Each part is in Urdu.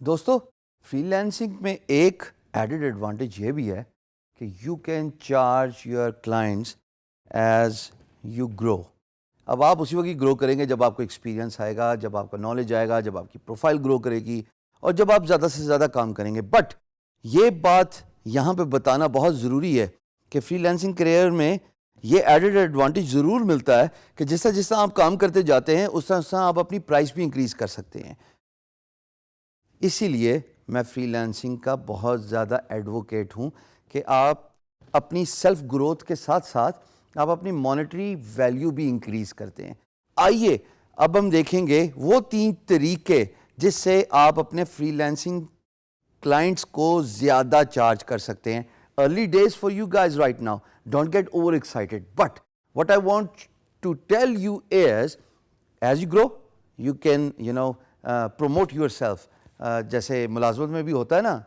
دوستو فری لانسنگ میں ایک ایڈڈ ایڈوانٹیج یہ بھی ہے کہ you can charge your clients as you grow. اب آپ اسی وقت گرو کریں گے جب آپ کو ایکسپیرینس آئے گا، جب آپ کا نالج آئے گا، جب آپ کی پروفائل گرو کرے گی اور جب آپ زیادہ سے زیادہ کام کریں گے. بٹ یہ بات یہاں پہ بتانا بہت ضروری ہے کہ فری لانسنگ کریئر میں یہ ایڈڈ ایڈوانٹیج ضرور ملتا ہے کہ جس طرح آپ کام کرتے جاتے ہیں اس طرح آپ اپنی پرائس بھی انکریز کر سکتے ہیں. اسی لیے میں فری لانسنگ کا بہت زیادہ ایڈوکیٹ ہوں کہ آپ اپنی سیلف گروتھ کے ساتھ ساتھ آپ اپنی مانیٹری ویلیو بھی انکریز کرتے ہیں. آئیے اب ہم دیکھیں گے وہ 3 طریقے جس سے آپ اپنے فری لانسنگ کلائنٹس کو زیادہ چارج کر سکتے ہیں. Early days for you guys right now, don't get over excited, but what I want to tell you is as you grow you can promote yourself. جیسے ملازمت میں بھی ہوتا ہے نا,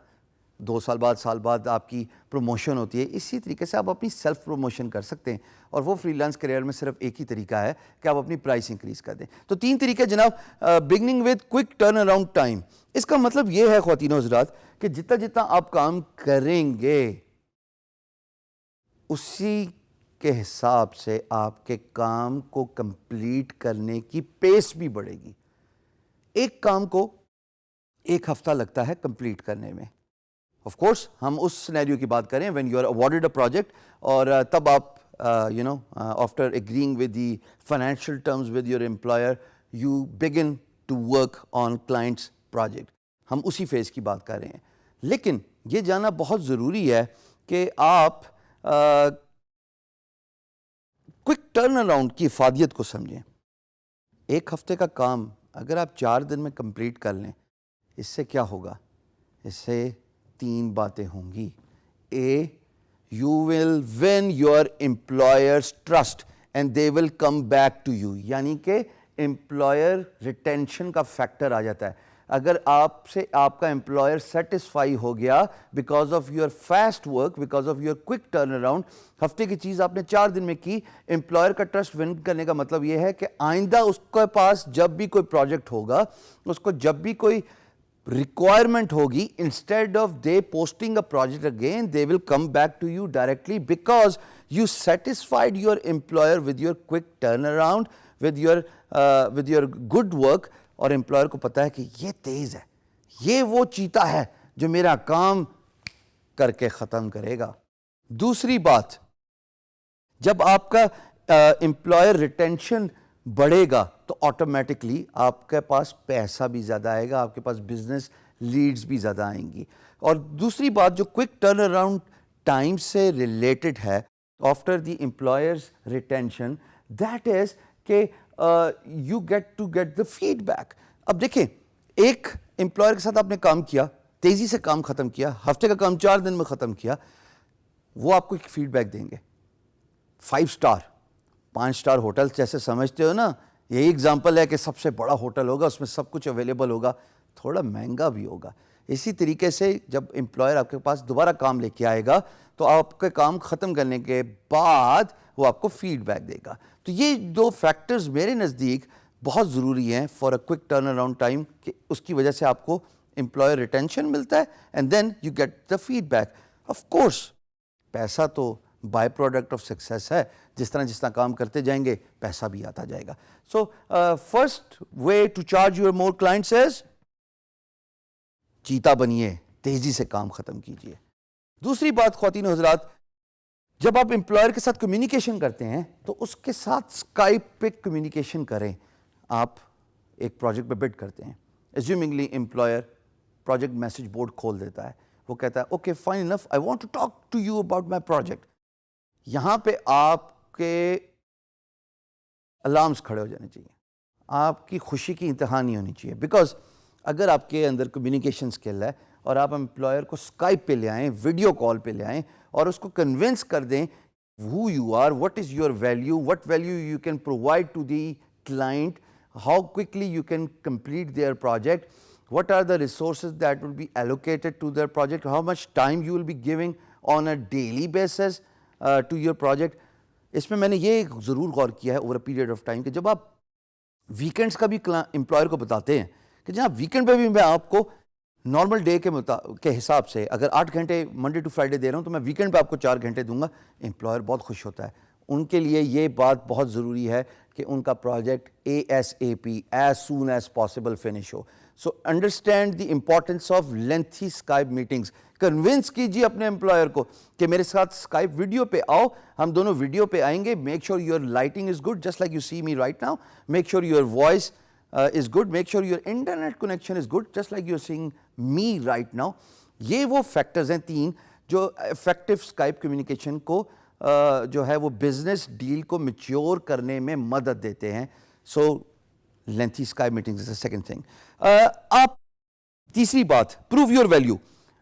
2 سال بعد سال بعد آپ کی پروموشن ہوتی ہے, اسی طریقے سے آپ اپنی سیلف پروموشن کر سکتے ہیں. اور وہ فری لانس کریئر میں صرف ایک ہی طریقہ ہے کہ آپ اپنی پرائس انکریز کر دیں. تو 3 طریقے جناب. Beginning with quick turn around time. اس کا مطلب یہ ہے خواتین و حضرات کہ جتنا آپ کام کریں گے اسی کے حساب سے آپ کے کام کو کمپلیٹ کرنے کی پیس بھی بڑھے گی. ایک کام کو 1 ہفتہ لگتا ہے کمپلیٹ کرنے میں. آف کورس ہم اس سینیریو کی بات کریں when you are awarded a project اور تب آپ after agreeing with the financial terms with your employer you begin to work on clients project. ہم اسی فیز کی بات کر رہے ہیں. لیکن یہ جاننا بہت ضروری ہے کہ آپ کوئک ٹرن اراؤنڈ کی افادیت کو سمجھیں. 1 ہفتے کا کام اگر آپ 4 دن میں کمپلیٹ کر لیں, اس سے کیا ہوگا؟ اس سے 3 باتیں ہوں گی. A, you will win your employers trust and they will come back to you. یعنی کہ امپلائر ریٹینشن کا فیکٹر آ جاتا ہے. اگر آپ سے آپ کا امپلائر سیٹسفائی ہو گیا because of your fast work, because of your quick turn around, ہفتے کی چیز آپ نے 4 دن میں کی, امپلائر کا ٹرسٹ ون کرنے کا مطلب یہ ہے کہ آئندہ اس کے پاس جب بھی کوئی پروجیکٹ ہوگا, اس کو جب بھی کوئی ریکوائرمنٹ ہوگی, instead of they posting a project again they will come back to you directly because you satisfied your employer with your quick turn around, with your good work. اور امپلائر کو پتا ہے کہ یہ تیز ہے, یہ وہ چیتا ہے جو میرا کام کر کے ختم کرے گا. دوسری بات, جب آپ کا امپلائر ریٹینشن بڑھے گا تو آٹومیٹکلی آپ کے پاس پیسہ بھی زیادہ آئے گا, آپ کے پاس بزنس لیڈز بھی زیادہ آئیں گی. اور دوسری بات جو کوئک ٹرن اراؤنڈ ٹائم سے ریلیٹڈ ہے after the employers retention, that is کہ you get to get the feedback. اب دیکھیں, ایک امپلائر کے ساتھ آپ نے کام کیا, تیزی سے کام ختم کیا, ہفتے کا کام 4 دن میں ختم کیا, وہ آپ کو ایک فیڈ بیک دیں گے. 5 اسٹار 5 اسٹار ہوٹل جیسے سمجھتے ہو نا, یہی اگزامپل ہے کہ سب سے بڑا ہوٹل ہوگا, اس میں سب کچھ اویلیبل ہوگا, تھوڑا مہنگا بھی ہوگا. اسی طریقے سے جب امپلائر آپ کے پاس دوبارہ کام لے کے آئے گا تو آپ کے کام ختم کرنے کے بعد وہ آپ کو فیڈ بیک دے گا. تو یہ 2 فیکٹرز میرے نزدیک بہت ضروری ہیں for a quick turn around time, کہ اس کی وجہ سے آپ کو امپلائر ریٹینشن ملتا ہے and then you get the feedback. Of course پیسہ تو بائی پروڈکٹ آف سکسیس ہے, جس طرح کام کرتے جائیں گے پیسہ بھی آتا جائے گا. So first way to charge your more clients is چیتا بنیے, تیزی سے کام ختم کیجیے. دوسری بات خواتین و حضرات, جب آپ امپلائر کے ساتھ کمیونیکیشن کرتے ہیں تو اس کے ساتھ اسکائپ پہ کمیونیکیشن کریں. آپ ایک پروجیکٹ پہ بڈ کرتے ہیں, assumingly employer project message board کھول دیتا ہے, وہ کہتا ہے okay fine enough I want to talk to you about my project. یہاں پہ آپ کے الارمز کھڑے ہو جانے چاہیے, آپ کی خوشی کی انتہا نہیں ہونی چاہیے. بیکاز اگر آپ کے اندر کمیونیکیشن اسکل ہے اور آپ امپلائر کو اسکائپ پہ لے آئیں, ویڈیو کال پہ لے آئیں اور اس کو کنونس کر دیں who you are, what is your value, what value you can provide to the client, how quickly you can complete their project, what are the resources that will be allocated to their project, how much time you will be giving on a daily basis to your project. اس میں نے یہ ضرور غور کیا ہے over a period of time کہ جب آپ ویکینڈس کا بھی امپلائر کو بتاتے ہیں کہ جناب ویکینڈ پہ بھی میں آپ کو نارمل ڈے کے حساب سے اگر 8 گھنٹے منڈے ٹو فرائیڈے دے رہا ہوں تو میں ویکینڈ پہ آپ کو 4 گھنٹے دوں گا. امپلائر بہت خوش ہوتا ہے. ان کے لیے یہ بات بہت ضروری ہے کہ ان کا project ASAP as soon as possible finish ہو. So understand the importance of lengthy Skype meetings. Convince کیجیے اپنے امپلائر کو کہ میرے ساتھ اسکائپ ویڈیو پہ آؤ, ہم دونوں ویڈیو پہ آئیں گے. Make sure your lighting is good just like you see me right now. Make sure your voice is good. Make sure your internet connection is good just like you're seeing me right now. یہ وہ فیکٹرز ہیں 3 جو افیکٹو اسکائپ کمیونیکیشن کو جو ہے وہ بزنس ڈیل کو میچیور کرنے میں مدد دیتے ہیں. So lengthy Skype meetings is a second thing. آپ تیسری بات, پروو یور ویلیو.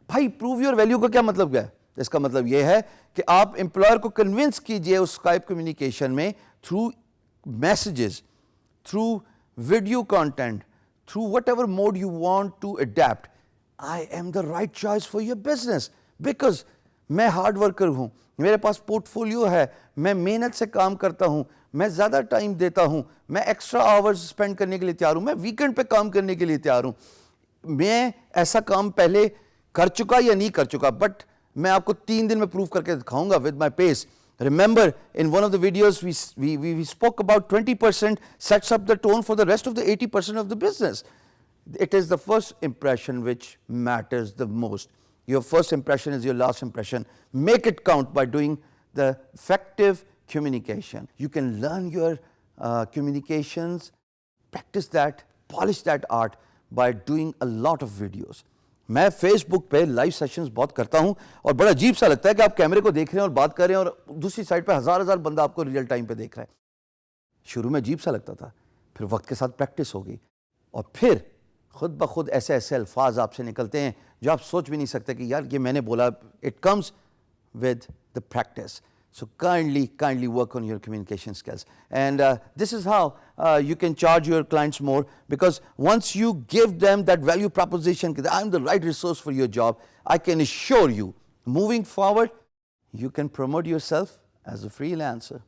بھائی پروو یور ویلیو کا کیا مطلب کیا ہے؟ اس کا مطلب یہ ہے کہ آپ امپلائر کو کنونس کیجئے اس اسکائپ کمیونیکیشن میں through messages, through video content, through whatever mode you want to adapt. I am the right choice for your business because میں ہارڈ ورکر ہوں, میرے پاس پورٹ فولیو ہے, میں محنت سے کام کرتا ہوں, میں زیادہ ٹائم دیتا ہوں, میں ایکسٹرا آورز اسپینڈ کرنے کے لیے تیار ہوں, میں ویکینڈ پہ کام کرنے کے لیے تیار ہوں. میں ایسا کام پہلے کر چکا یا نہیں کر چکا, بٹ میں آپ کو 3 دن میں پروف کر کے دکھاؤں گا with my pace. Remember, in one of the videos, we spoke about 20% sets up the tone for the rest of the 80% of the business. It is the first impression which matters the most. Your first impression is your last impression. Make it count by doing the effective communication. You can learn your communications, practice that, polish that art by doing a lot of videos. میں فیس بک پہ لائیو سیشنز بہت کرتا ہوں اور بڑا عجیب سا لگتا ہے کہ آپ کیمرے کو دیکھ رہے ہیں اور بات کر رہے ہیں اور دوسری سائڈ پہ ہزار بندہ آپ کو ریئل ٹائم پہ دیکھ رہا ہے. شروع میں عجیب سا لگتا تھا, پھر وقت کے ساتھ پریکٹس ہو گئی اور پھر خود بخود ایسے الفاظ آپ سے نکلتے ہیں جو آپ سوچ بھی نہیں سکتے کہ یار یہ میں نے بولا. It comes with the practice. So kindly work on your communication skills. And this is how you can charge your clients more, because once you give them that value proposition, that I'm the right resource for your job, I can assure you, moving forward, you can promote yourself as a freelancer.